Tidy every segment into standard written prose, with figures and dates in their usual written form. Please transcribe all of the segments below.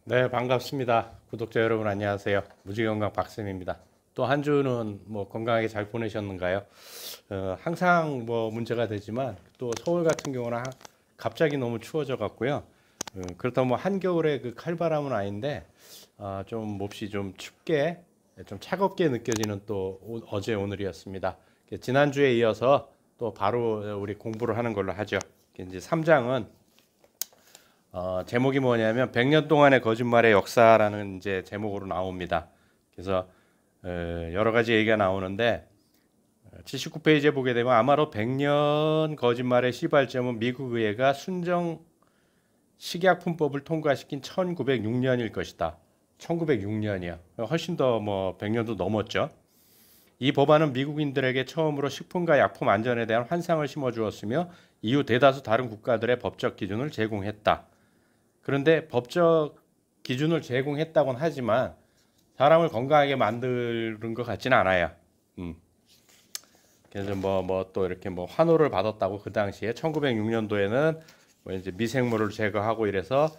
네, 반갑습니다. 구독자 여러분 안녕하세요. 무지건강 박쌤입니다. 또 한 주는 뭐 건강하게 잘 보내셨는가요? 항상 뭐 문제가 되지만 또 서울 같은 경우는 갑자기 너무 추워져 갖고요. 그렇다고 뭐 한겨울에 그 칼바람은 아닌데 좀 몹시 좀 춥게 좀 차갑게 느껴지는 또 어제 오늘이었습니다. 지난주에 이어서 또 바로 우리 공부를 하는 걸로 하죠. 이제 3장은 제목이 뭐냐면 100년 동안의 거짓말의 역사라는 이제 제목으로 나옵니다. 그래서 여러 가지 얘기가 나오는데 79페이지에 보게 되면 아마도 100년 거짓말의 시발점은 미국 의회가 순정 식약품법을 통과시킨 1906년일 것이다. 1906년이요. 훨씬 더 뭐 100년도 넘었죠. 이 법안은 미국인들에게 처음으로 식품과 약품 안전에 대한 환상을 심어 주었으며 이후 대다수 다른 국가들의 법적 기준을 제공했다. 그런데 법적 기준을 제공했다고는 하지만 사람을 건강하게 만드는 것 같지는 않아요. 그래서 뭐 또 이렇게 뭐 환호를 받았다고 그 당시에 1906년도에는 뭐 이제 미생물을 제거하고 이래서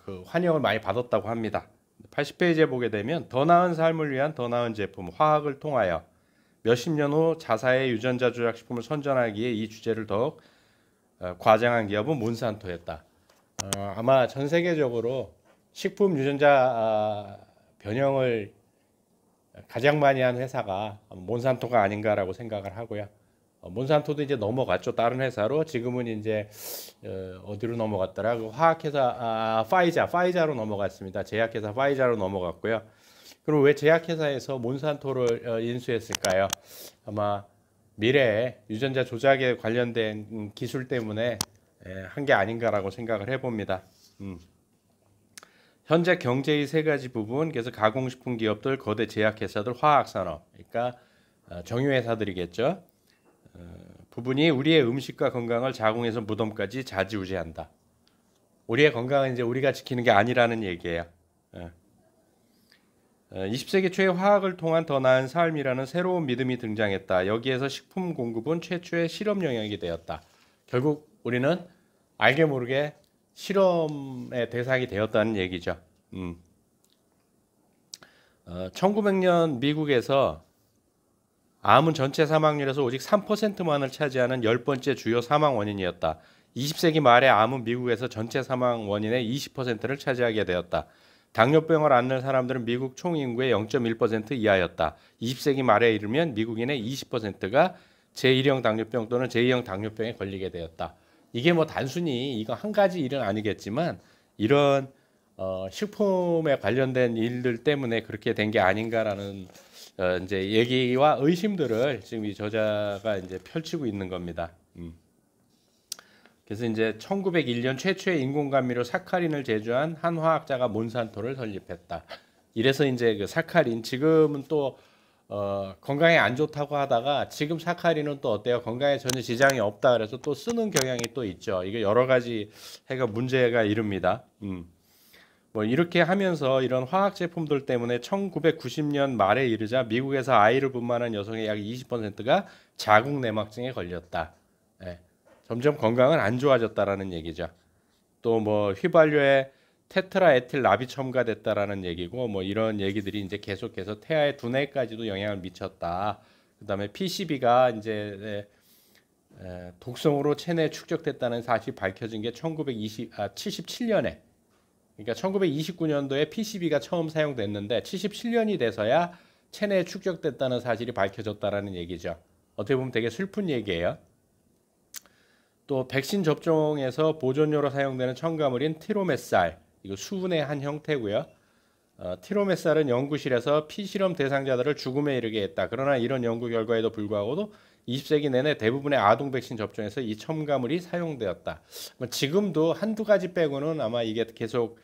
그 환영을 많이 받았다고 합니다. 80페이지에 보게 되면 더 나은 삶을 위한 더 나은 제품 화학을 통하여 몇십 년 후 자사의 유전자 조작 식품을 선전하기에 이 주제를 더욱 과장한 기업은 몬산토였다. 아마 전 세계적으로 식품 유전자 변형을 가장 많이 한 회사가 몬산토가 아닌가라고 생각을 하고요. 몬산토도 이제 넘어갔죠. 다른 회사로. 지금은 이제 어디로 넘어갔더라? 그 화학회사 파이자로 넘어갔습니다. 제약회사 파이자로 넘어갔고요. 그럼 왜 제약회사에서 몬산토를 인수했을까요? 아마 미래에 유전자 조작에 관련된 기술 때문에 한 게 아닌가라고 생각을 해봅니다. 현재 경제의 세 가지 부분, 그래서 가공식품 기업들, 거대 제약회사들, 화학산업, 그러니까 정유회사들이겠죠. 부분이 우리의 음식과 건강을 자궁에서 무덤까지 좌지우지한다. 우리의 건강은 이제 우리가 지키는 게 아니라는 얘기예요. 20세기 초에 화학을 통한 더 나은 삶이라는 새로운 믿음이 등장했다. 여기에서 식품 공급은 최초의 실험 영역이 되었다. 결국 우리는 알게 모르게 실험의 대상이 되었다는 얘기죠. 1900년 미국에서 암은 전체 사망률에서 오직 3%만을 차지하는 10번째 주요 사망 원인이었다. 20세기 말에 암은 미국에서 전체 사망 원인의 20%를 차지하게 되었다. 당뇨병을 앓는 사람들은 미국 총 인구의 0.1% 이하였다. 20세기 말에 이르면 미국인의 20%가 제1형 당뇨병 또는 제2형 당뇨병에 걸리게 되었다. 이게 뭐 단순히 이거 한 가지 일은 아니겠지만 이런 식품에 관련된 일들 때문에 그렇게 된 게 아닌가라는 이제 얘기와 의심들을 지금 이 저자가 이제 펼치고 있는 겁니다. 그래서 이제 1901년 최초의 인공감미료 사카린을 제조한 한 화학자가 몬산토를 설립했다. 이래서 이제 그 사카린 지금은 또 건강에 안 좋다고 하다가 지금 사카린은 또 어때요? 건강에 전혀 지장이 없다 그래서 또 쓰는 경향이 또 있죠. 이게 여러 가지 해가 문제가 이릅니다. 뭐 이렇게 하면서 이런 화학 제품들 때문에 1990년 말에 이르자 미국에서 아이를 분만한 여성의 약 20%가 자궁 내막증에 걸렸다. 예. 점점 건강은 안 좋아졌다라는 얘기죠. 또 뭐 휘발유에 테트라에틸 납이 첨가됐다라는 얘기고 뭐 이런 얘기들이 이제 계속해서 태아의 두뇌까지도 영향을 미쳤다. 그다음에 PCB가 이제 독성으로 체내에 축적됐다는 사실이 밝혀진 게 77년에 그러니까 1929년도에 PCB가 처음 사용됐는데 77년이 돼서야 체내에 축적됐다는 사실이 밝혀졌다라는 얘기죠. 어떻게 보면 되게 슬픈 얘기예요. 또 백신 접종에서 보존료로 사용되는 첨가물인 티로메살, 이거 수분의 한 형태고요. 티로메살은 연구실에서 피실험 대상자들을 죽음에 이르게 했다. 그러나 이런 연구 결과에도 불구하고도 20세기 내내 대부분의 아동 백신 접종에서 이 첨가물이 사용되었다. 지금도 한두 가지 빼고는 아마 이게 계속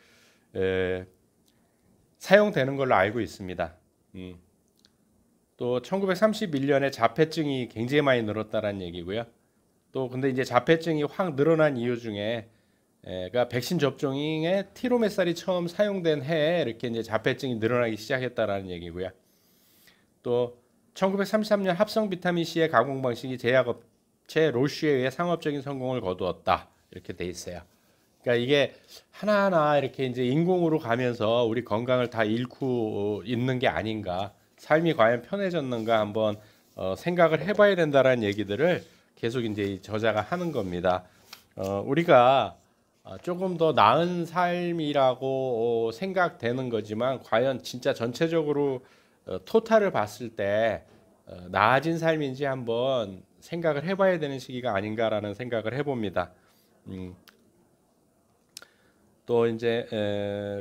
사용되는 걸로 알고 있습니다. 또 1931년에 자폐증이 굉장히 많이 늘었다는 얘기고요. 또 근데 이제 자폐증이 확 늘어난 이유 중에 가 백신 접종에 티로메살이 처음 사용된 해에 이렇게 이제 자폐증이 늘어나기 시작했다라는 얘기고요. 또 1933년 합성 비타민 C의 가공 방식이 제약업체 로쉬에 의해 상업적인 성공을 거두었다. 이렇게 돼 있어요. 그러니까 이게 하나하나 이렇게 이제 인공으로 가면서 우리 건강을 다 잃고 있는 게 아닌가, 삶이 과연 편해졌는가 한번 생각을 해봐야 된다라는 얘기들을 계속 이제 이 저자가 하는 겁니다. 우리가 조금 더 나은 삶이라고 생각되는 거지만 과연 진짜 전체적으로 토탈을 봤을 때 나아진 삶인지 한번 생각을 해봐야 되는 시기가 아닌가라는 생각을 해봅니다. 또 이제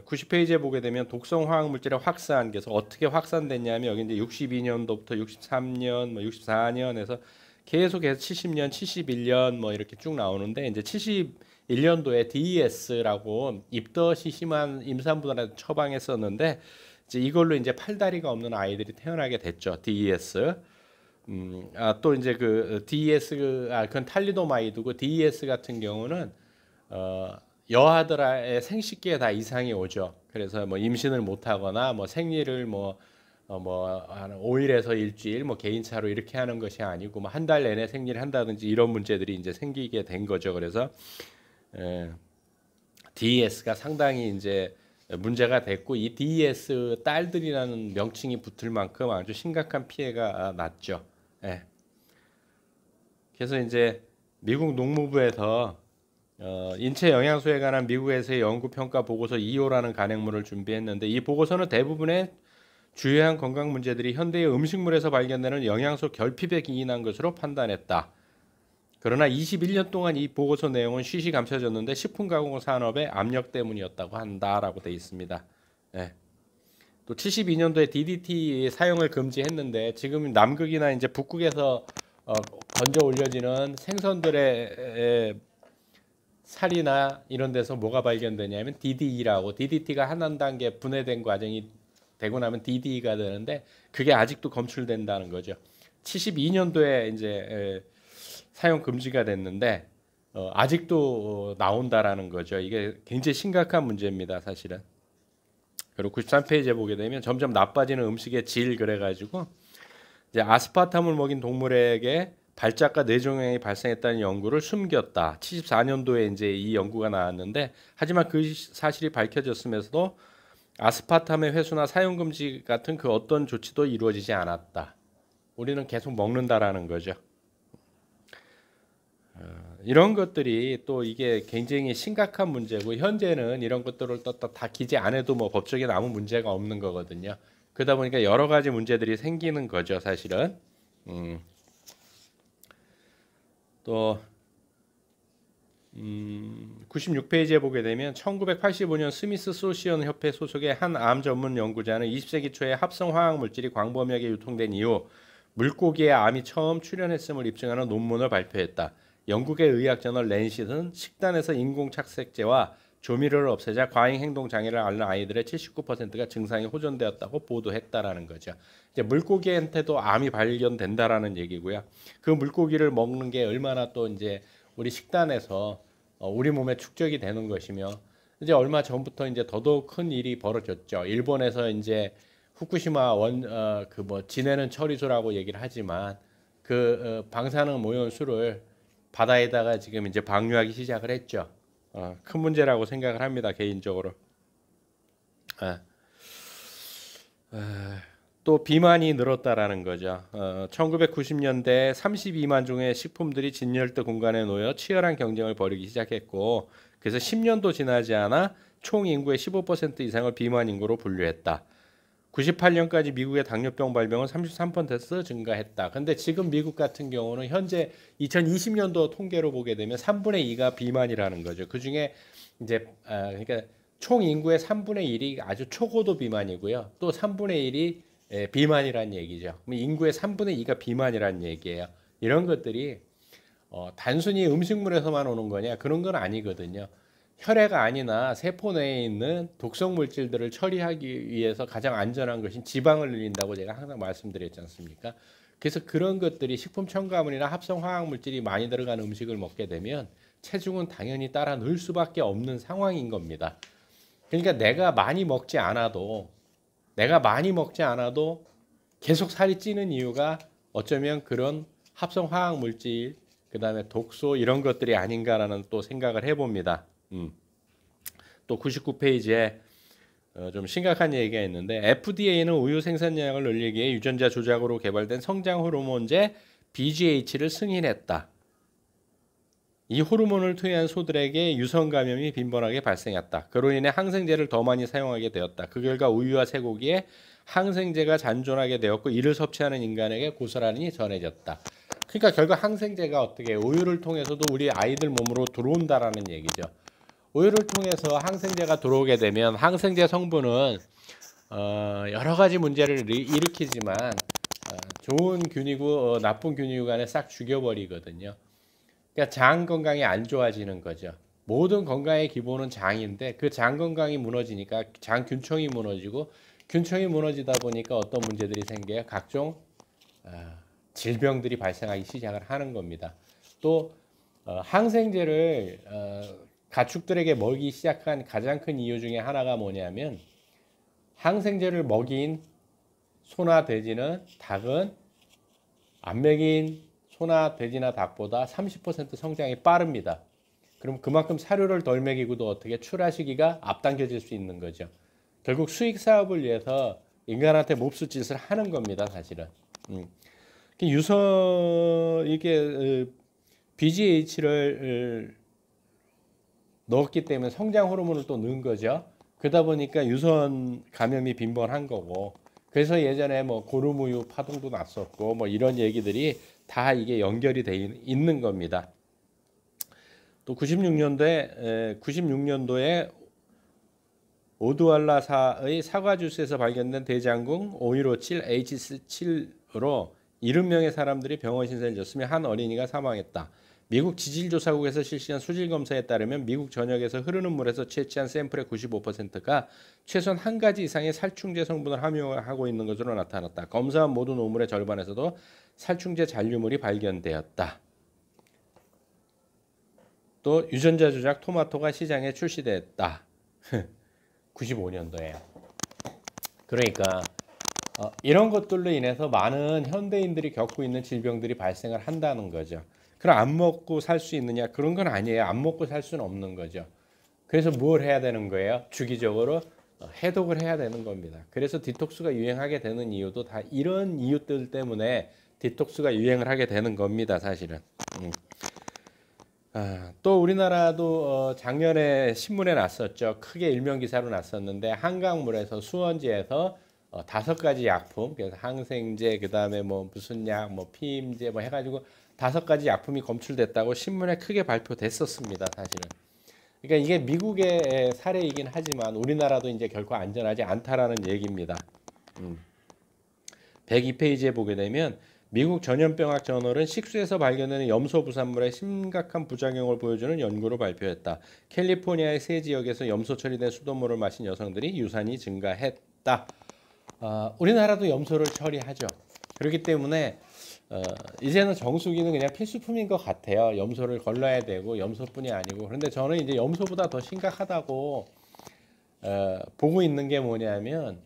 90페이지에 보게 되면 독성 화학 물질의 확산, 그래서 어떻게 확산됐냐면 여기 이제 62년도부터 63년, 뭐 64년에서 계속해서 70년, 71년 뭐 이렇게 쭉 나오는데 이제 71년도에 DES라고 입덧이 심한 임산부들한테 처방했었는데 이제 이걸로 이제 팔다리가 없는 아이들이 태어나게 됐죠. DES. 또 이제 그 DES 그건 탈리도마이드고 DES 같은 경우는 여아들의 생식기에 다 이상이 오죠. 그래서 뭐 임신을 못하거나 뭐 생리를 한 5일에서 일주일 뭐 개인차로 이렇게 하는 것이 아니고 뭐 한 달 내내 생리를 한다든지 이런 문제들이 이제 생기게 된 거죠. 그래서 DES가 상당히 이제 문제가 됐고 이 DES 딸들이라는 명칭이 붙을 만큼 아주 심각한 피해가 났죠. 예. 그래서 이제 미국 농무부에서 인체 영양소에 관한 미국에서의 연구 평가 보고서 2호라는 간행물을 준비했는데 이 보고서는 대부분의 주요한 건강 문제들이 현대의 음식물에서 발견되는 영양소 결핍에 기인한 것으로 판단했다. 그러나 21년 동안 이 보고서 내용은 쉬쉬 감춰졌는데 식품 가공 산업의 압력 때문이었다고 한다라고 돼 있습니다. 네. 또 72년도에 DDT 사용을 금지했는데 지금 남극이나 이제 북극에서 건져 올려지는 생선들의 살이나 이런 데서 뭐가 발견되냐면 DDE라고, DDT가 한 단계 분해된 과정이 되고 나면 DDE가 되는데 그게 아직도 검출된다는 거죠. 72년도에 이제 사용 금지가 됐는데 아직도 나온다라는 거죠. 이게 굉장히 심각한 문제입니다, 사실은. 그리고 93페이지에 보게 되면 점점 나빠지는 음식의 질 그래가지고 이제 아스파탐을 먹인 동물에게 발작과 뇌종양이 발생했다는 연구를 숨겼다. 74년도에 이제 이 연구가 나왔는데 하지만 그 사실이 밝혀졌으면서도 아스파탐의 회수나 사용 금지 같은 그 어떤 조치도 이루어지지 않았다. 우리는 계속 먹는다라는 거죠. 이런 것들이 또 이게 굉장히 심각한 문제고 현재는 이런 것들을 다 기재 안 해도 뭐 법적인 아무 문제가 없는 거거든요. 그러다 보니까 여러 가지 문제들이 생기는 거죠, 사실은. 또 96페이지에 보게 되면 1985년 스미스 소시온 협회 소속의 한 암 전문 연구자는 20세기 초에 합성 화학 물질이 광범위하게 유통된 이후 물고기의 암이 처음 출현했음을 입증하는 논문을 발표했다. 영국의 의학저널 랜싯은 식단에서 인공 착색제와 조미료를 없애자 과잉 행동 장애를 앓는 아이들의 79%가 증상이 호전되었다고 보도했다라는 거죠. 이제 물고기한테도 암이 발견된다라는 얘기고요. 그 물고기를 먹는 게 얼마나 또 이제 우리 식단에서 우리 몸에 축적이 되는 것이며 이제 얼마 전부터 이제 더더욱 큰 일이 벌어졌죠. 일본에서 이제 후쿠시마 그 뭐 지내는 처리소라고 얘기를 하지만 그 방사능 오염수를 바다에다가 지금 이제 방류하기 시작을 했죠. 큰 문제라고 생각을 합니다, 개인적으로. 또 비만이 늘었다라는 거죠. 1990년대 32만 종의 식품들이 진열대 공간에 놓여 치열한 경쟁을 벌이기 시작했고, 그래서 10년도 지나지 않아 총 인구의 15% 이상을 비만 인구로 분류했다. 98년까지 미국의 당뇨병 발병은 33% 증가했다. 근데 지금 미국 같은 경우는 현재 2020년도 통계로 보게 되면 3분의 2가 비만이라는 거죠. 그 중에 이제 그러니까 총 인구의 3분의 1이 아주 초고도 비만이고요. 또 3분의 1이 비만이라는 얘기죠. 인구의 3분의 2가 비만이라는 얘기예요. 이런 것들이 단순히 음식물에서만 오는 거냐? 그런 건 아니거든요. 혈액 안이나 세포 내에 있는 독성 물질들을 처리하기 위해서 가장 안전한 것이 지방을 늘린다고 제가 항상 말씀드렸지 않습니까? 그래서 그런 것들이 식품 첨가물이나 합성 화학 물질이 많이 들어간 음식을 먹게 되면 체중은 당연히 따라 늘 수밖에 없는 상황인 겁니다. 그러니까 내가 많이 먹지 않아도 계속 살이 찌는 이유가 어쩌면 그런 합성 화학 물질, 그다음에 독소 이런 것들이 아닌가라는 또 생각을 해봅니다. 또 99페이지에 좀 심각한 얘기가 있는데 FDA는 우유 생산량을 늘리기 위해 유전자 조작으로 개발된 성장 호르몬제 BGH를 승인했다. 이 호르몬을 투여한 소들에게 유선 감염이 빈번하게 발생했다. 그로 인해 항생제를 더 많이 사용하게 되었다. 그 결과 우유와 쇠고기에 항생제가 잔존하게 되었고 이를 섭취하는 인간에게 고스란히 전해졌다. 그러니까 결국 항생제가 어떻게 우유를 통해서도 우리 아이들 몸으로 들어온다라는 얘기죠. 우유를 통해서 항생제가 들어오게 되면 항생제 성분은 여러 가지 문제를 일으키지만 좋은 균이고 나쁜 균이고 간에 싹 죽여버리거든요. 그러니까 장 건강이 안 좋아지는 거죠. 모든 건강의 기본은 장인데 그 장 건강이 무너지니까 장 균총이 무너지고 균총이 무너지다 보니까 어떤 문제들이 생겨요? 각종 질병들이 발생하기 시작을 하는 겁니다. 또 항생제를 가축들에게 먹이기 시작한 가장 큰 이유 중에 하나가 뭐냐면 항생제를 먹인 소나 돼지는 닭은 안 먹인 소나 돼지나 닭보다 30% 성장이 빠릅니다. 그럼 그만큼 사료를 덜 먹이고도 어떻게 출하 시기가 앞당겨질 수 있는 거죠. 결국 수익 사업을 위해서 인간한테 몹쓸 짓을 하는 겁니다, 사실은. 유서 이게 BGH를 넣었기 때문에 성장 호르몬을 또 넣은 거죠. 그러다 보니까 유선 감염이 빈번한 거고. 그래서 예전에 뭐 고름우유 파동도 났었고 뭐 이런 얘기들이 다 이게 연결이 돼 있는 겁니다. 또 96년도에 오두알라사의 사과 주스에서 발견된 대장균 5157H7로 70명의 사람들이 병원 신세를 졌으며 한 어린이가 사망했다. 미국 지질조사국에서 실시한 수질 검사에 따르면 미국 전역에서 흐르는 물에서 채취한 샘플의 95%가 최소한 한 가지 이상의 살충제 성분을 함유하고 있는 것으로 나타났다. 검사한 모든 오물의 절반에서도 살충제 잔류물이 발견되었다. 또 유전자 조작 토마토가 시장에 출시됐다. 95년도에. 그러니까 이런 것들로 인해서 많은 현대인들이 겪고 있는 질병들이 발생을 한다는 거죠. 그럼 안 먹고 살 수 있느냐? 그런 건 아니에요. 안 먹고 살 수는 없는 거죠. 그래서 뭘 해야 되는 거예요? 주기적으로 해독을 해야 되는 겁니다. 그래서 디톡스가 유행하게 되는 이유도 다 이런 이유들 때문에 디톡스가 유행을 하게 되는 겁니다, 사실은. 또 우리나라도 작년에 신문에 났었죠. 크게 일면 기사로 났었는데 한강물에서 수원지에서 5가지 약품, 그래서 항생제, 그 다음에 뭐 무슨 약, 뭐 피임제, 뭐 해가지고 5가지 약품이 검출됐다고 신문에 크게 발표됐었습니다, 사실은. 그러니까 이게 미국의 사례이긴 하지만 우리나라도 이제 결코 안전하지 않다라는 얘기입니다. 102페이지에 보게 되면 미국 전염병학 저널은 식수에서 발견되는 염소 부산물의 심각한 부작용을 보여주는 연구를 발표했다. 캘리포니아의 세 지역에서 염소 처리된 수돗물을 마신 여성들이 유산이 증가했다. 우리나라도 염소를 처리하죠. 그렇기 때문에 이제는 정수기는 그냥 필수품인 것 같아요. 염소를 걸러야 되고 염소뿐이 아니고. 그런데 저는 이제 염소보다 더 심각하다고 보고 있는 게 뭐냐면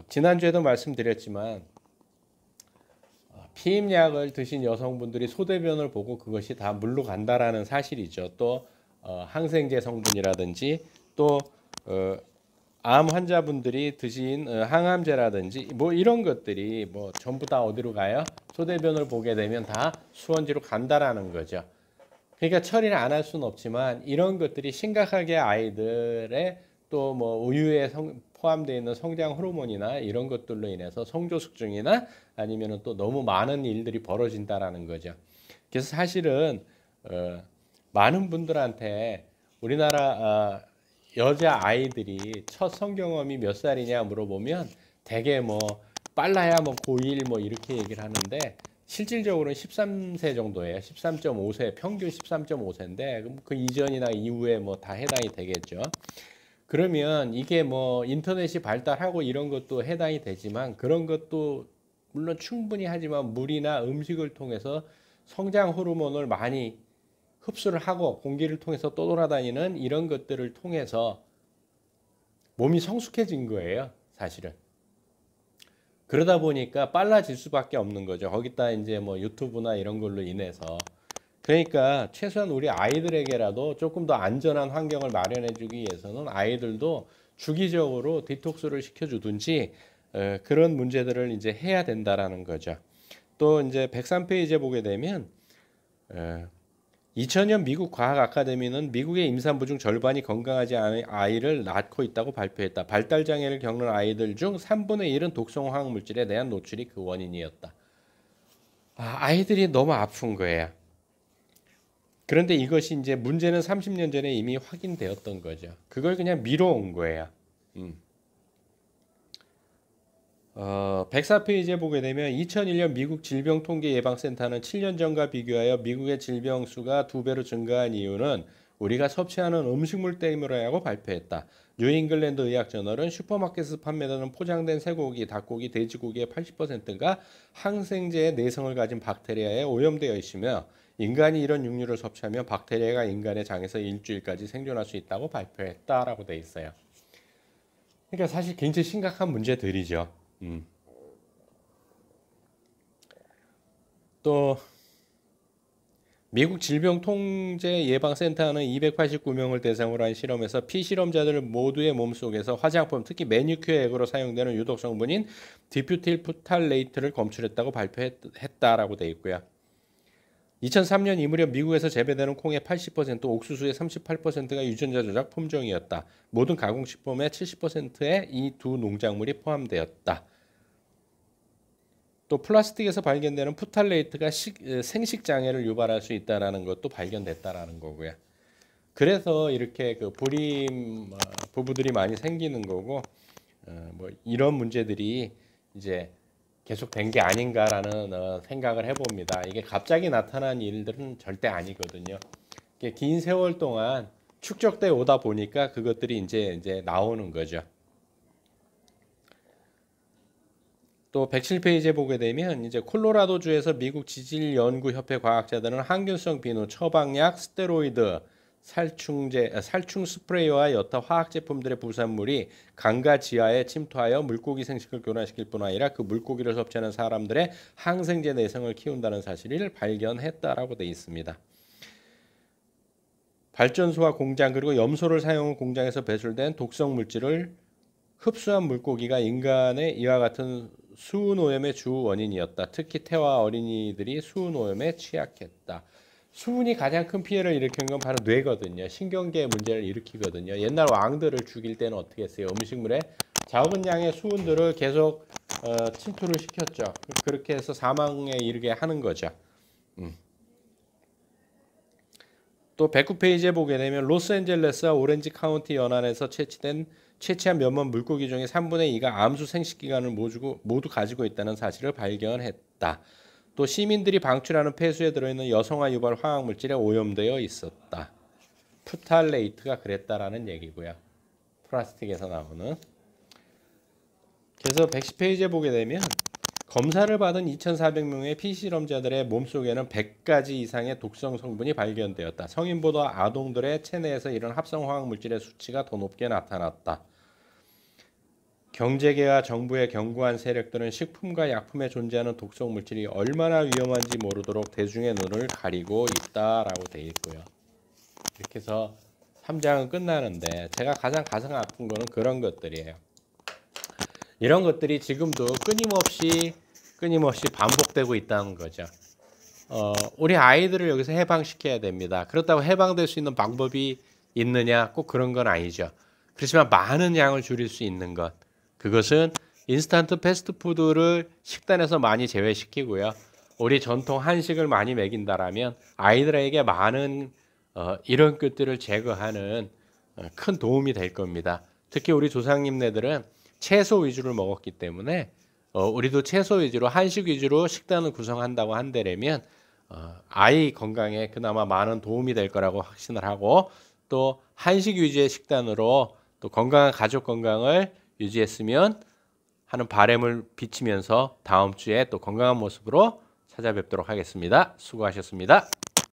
지난주에도 말씀드렸지만 피임약을 드신 여성분들이 소대변을 보고 그것이 다 물로 간다라는 사실이죠. 또 항생제 성분이라든지 또 암 환자분들이 드신 항암제라든지 뭐 이런 것들이 뭐 전부 다 어디로 가요? 소대변을 보게 되면 다 수원지로 간다라는 거죠. 그러니까 처리를 안 할 수는 없지만 이런 것들이 심각하게 아이들의 또 뭐 우유에 포함되어 있는 성장 호르몬이나 이런 것들로 인해서 성조숙증이나 아니면은 또 너무 많은 일들이 벌어진다라는 거죠. 그래서 사실은 많은 분들한테 우리나라 여자 아이들이 첫 성경험이 몇 살이냐 물어보면 대개 뭐 빨라야 뭐 고1 뭐 이렇게 얘기를 하는데 실질적으로는 13세 정도예요. 13.5세, 평균 13.5세인데 그 이전이나 이후에 뭐 다 해당이 되겠죠. 그러면 이게 뭐 인터넷이 발달하고 이런 것도 해당이 되지만 그런 것도 물론 충분히 하지만 물이나 음식을 통해서 성장 호르몬을 많이 흡수를 하고 공기를 통해서 떠돌아다니는 이런 것들을 통해서 몸이 성숙해진 거예요, 사실은. 그러다 보니까 빨라질 수밖에 없는 거죠. 거기다 이제 뭐 유튜브나 이런 걸로 인해서. 그러니까 최소한 우리 아이들에게라도 조금 더 안전한 환경을 마련해 주기 위해서는 아이들도 주기적으로 디톡스를 시켜주든지 그런 문제들을 이제 해야 된다라는 거죠. 또 이제 103페이지에 보게 되면 2000년 미국 과학 아카데미는 미국의 임산부 중 절반이 건강하지 않은 아이를 낳고 있다고 발표했다. 발달 장애를 겪는 아이들 중 3분의 1은 독성 화학 물질에 대한 노출이 그 원인이었다. 아이들이 너무 아픈 거예요. 그런데 이것이 이제 문제는 30년 전에 이미 확인되었던 거죠. 그걸 그냥 미뤄온 거예요. 104페이지에 보게 되면 2001년 미국 질병통계예방센터는 7년 전과 비교하여 미국의 질병 수가 2배로 증가한 이유는 우리가 섭취하는 음식물 때문이라고 발표했다. 뉴잉글랜드 의학저널은 슈퍼마켓에서 판매되는 포장된 쇠고기, 닭고기, 돼지고기의 80%가 항생제의 내성을 가진 박테리아에 오염되어 있으며 인간이 이런 육류를 섭취하면 박테리아가 인간의 장에서 일주일까지 생존할 수 있다고 발표했다라고 돼 있어요. 그러니까 사실 굉장히 심각한 문제들이죠. 또 미국 질병통제예방센터는 289명을 대상으로 한 실험에서 피실험자들 모두의 몸속에서 화장품, 특히 매니큐어 액으로 사용되는 유독 성분인 디퓨틸 프탈레이트를 검출했다고 발표했다라고 되어 있고요. 2003년 이 무렵 미국에서 재배되는 콩의 80%, 옥수수의 38%가 유전자 조작 품종이었다. 모든 가공식품의 70%에 이 두 농작물이 포함되었다. 또 플라스틱에서 발견되는 프탈레이트가 생식 장애를 유발할 수 있다는 것도 발견됐다라는 거고요. 그래서 이렇게 그 불임 부부들이 많이 생기는 거고, 뭐 이런 문제들이 이제 계속된 게 아닌가라는 생각을 해봅니다. 이게 갑자기 나타난 일들은 절대 아니거든요. 긴 세월 동안 축적돼 오다 보니까 그것들이 이제 나오는 거죠. 또 107페이지에 보게 되면 이제 콜로라도주에서 미국 지질연구협회 과학자들은 항균성 비누, 처방약, 스테로이드, 살충 스프레이와 여타 화학 제품들의 부산물이 강과 지하에 침투하여 물고기 생식을 교란시킬 뿐 아니라 그 물고기를 섭취하는 사람들의 항생제 내성을 키운다는 사실을 발견했다라고 되어 있습니다. 발전소와 공장 그리고 염소를 사용한 공장에서 배출된 독성 물질을 흡수한 물고기가 인간의 이와 같은 수은오염의 주 원인이었다. 특히 태아 어린이들이 수은오염에 취약했다. 수은이 가장 큰 피해를 일으키는 건 바로 뇌거든요. 신경계 문제를 일으키거든요. 옛날 왕들을 죽일 때는 어떻게 했어요? 음식물에 적은 양의 수은들을 계속 침투를 시켰죠. 그렇게 해서 사망에 이르게 하는 거죠. 또 109페이지에 보게 되면 로스앤젤레스와 오렌지 카운티 연안에서 채취한 몇몇 물고기 중에 3분의 2가 암수 생식기관을 모두 가지고 있다는 사실을 발견했다. 또 시민들이 방출하는 폐수에 들어있는 여성화 유발 화학물질에 오염되어 있었다. 프탈레이트가 그랬다라는 얘기고요. 플라스틱에서 나오는. 그래서 110페이지에 보게 되면 검사를 받은 2,400명의 피실험자들의 몸속에는 100가지 이상의 독성 성분이 발견되었다. 성인보다 아동들의 체내에서 이런 합성 화학물질의 수치가 더 높게 나타났다. 경제계와 정부의 견고한 세력들은 식품과 약품에 존재하는 독성 물질이 얼마나 위험한지 모르도록 대중의 눈을 가리고 있다라고 되어 있고요. 이렇게 해서 3장은 끝나는데 제가 가장 가슴 아픈 거는 그런 것들이에요. 이런 것들이 지금도 끊임없이 반복되고 있다는 거죠. 우리 아이들을 여기서 해방시켜야 됩니다. 그렇다고 해방될 수 있는 방법이 있느냐? 꼭 그런 건 아니죠. 그렇지만 많은 양을 줄일 수 있는 것. 그것은 인스턴트 패스트푸드를 식단에서 많이 제외시키고요. 우리 전통 한식을 많이 먹인다라면 아이들에게 많은 이런 것들을 제거하는 큰 도움이 될 겁니다. 특히 우리 조상님네들은 채소 위주로 먹었기 때문에 우리도 채소 위주로 한식 위주로 식단을 구성한다고 한다면 아이 건강에 그나마 많은 도움이 될 거라고 확신을 하고 또 한식 위주의 식단으로 또 건강한 가족 건강을 유지했으면 하는 바람을 비치면서 다음 주에 또 건강한 모습으로 찾아뵙도록 하겠습니다. 수고하셨습니다.